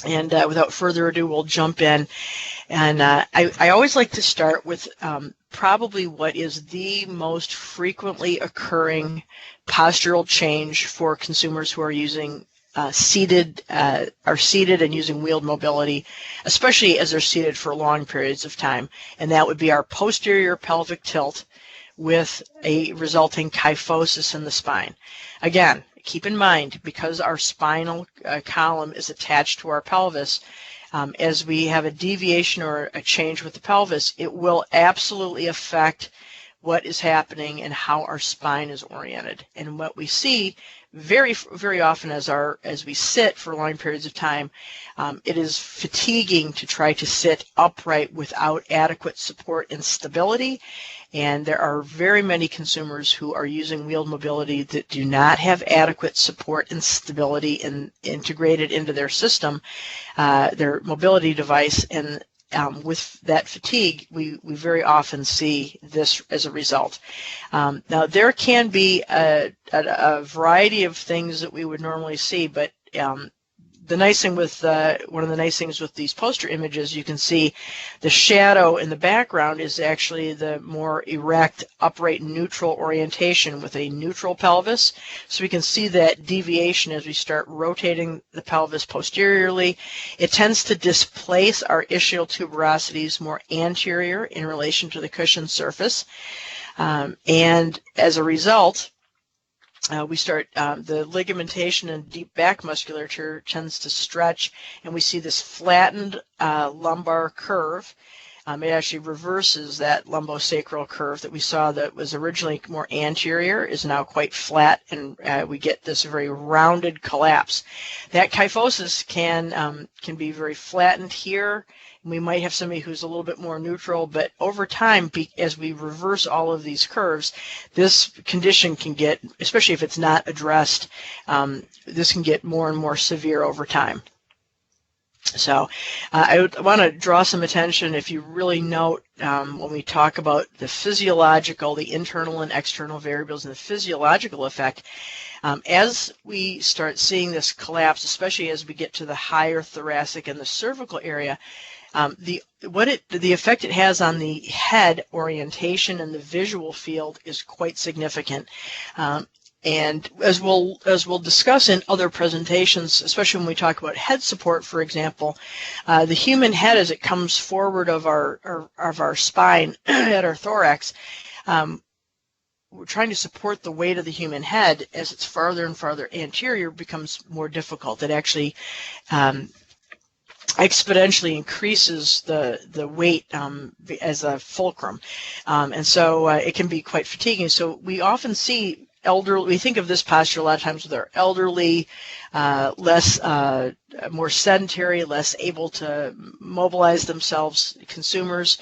And without further ado, we'll jump in. And I always like to start with probably what is the most frequently occurring postural change for consumers who are using seated and using wheeled mobility, especially as they're seated for long periods of time. And that would be our posterior pelvic tilt with a resulting kyphosis in the spine. Again, keep in mind, because our spinal column is attached to our pelvis, as we have a deviation or a change with the pelvis, it will absolutely affect what is happening and how our spine is oriented. And what we see very, very often as we sit for long periods of time, it is fatiguing to try to sit upright without adequate support and stability. And there are very many consumers who are using wheeled mobility that do not have adequate support and stability integrated into their system, their mobility device, and with that fatigue, we very often see this as a result. Now, there can be a variety of things that we would normally see, but the nice thing with one of the nice things with these poster images, you can see the shadow in the background is actually the more erect, upright, neutral orientation with a neutral pelvis. So we can see that deviation as we start rotating the pelvis posteriorly. It tends to displace our ischial tuberosities more anterior in relation to the cushion surface. And as a result, we start, the ligamentation and deep back musculature tends to stretch, and we see this flattened lumbar curve. It actually reverses that lumbosacral curve that we saw that was originally more anterior, is now quite flat, and we get this very rounded collapse. That kyphosis can be very flattened here. We might have somebody who's a little bit more neutral, but over time, as we reverse all of these curves, this condition can get, especially if it's not addressed, this can get more and more severe over time. So I would want to draw some attention, if you really note, when we talk about the physiological, the internal and external variables and the physiological effect, as we start seeing this collapse, especially as we get to the higher thoracic and the cervical area, the effect it has on the head orientation and the visual field is quite significant. And as we'll discuss in other presentations, especially when we talk about head support, for example, the human head as it comes forward of our spine at our thorax, we're trying to support the weight of the human head as it's farther and farther anterior becomes more difficult. It actually exponentially increases the weight as a fulcrum, and so it can be quite fatiguing. So we often see we think of this posture a lot of times with our elderly, more sedentary, less able to mobilize themselves consumers,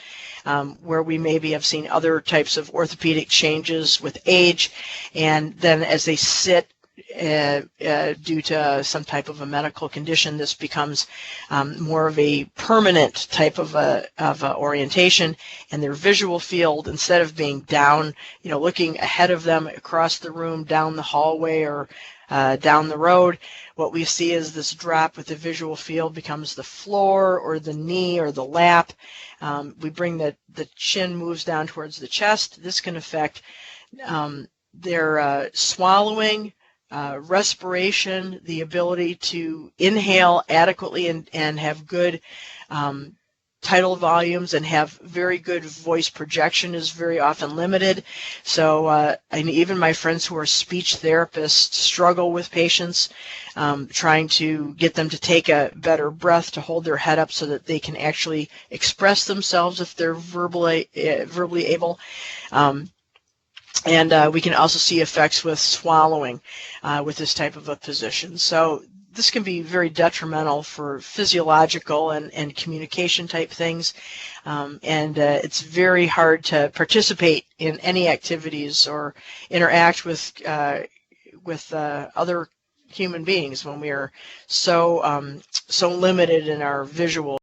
where we maybe have seen other types of orthopedic changes with age, and then as they sit due to some type of a medical condition, this becomes more of a permanent type of orientation, and their visual field, instead of being down, looking ahead of them across the room, down the hallway, or down the road, what we see is this drop with the visual field becomes the floor or the knee or the lap. We bring the chin moves down towards the chest. This can affect their swallowing, respiration, the ability to inhale adequately and have good tidal volumes, and have very good voice projection is very often limited. So and even my friends who are speech therapists struggle with patients, trying to get them to take a better breath, to hold their head up so that they can actually express themselves if they're verbally able. And we can also see effects with swallowing with this type of a position. So this can be very detrimental for physiological and communication type things. And it's very hard to participate in any activities or interact with other human beings when we are so limited in our visual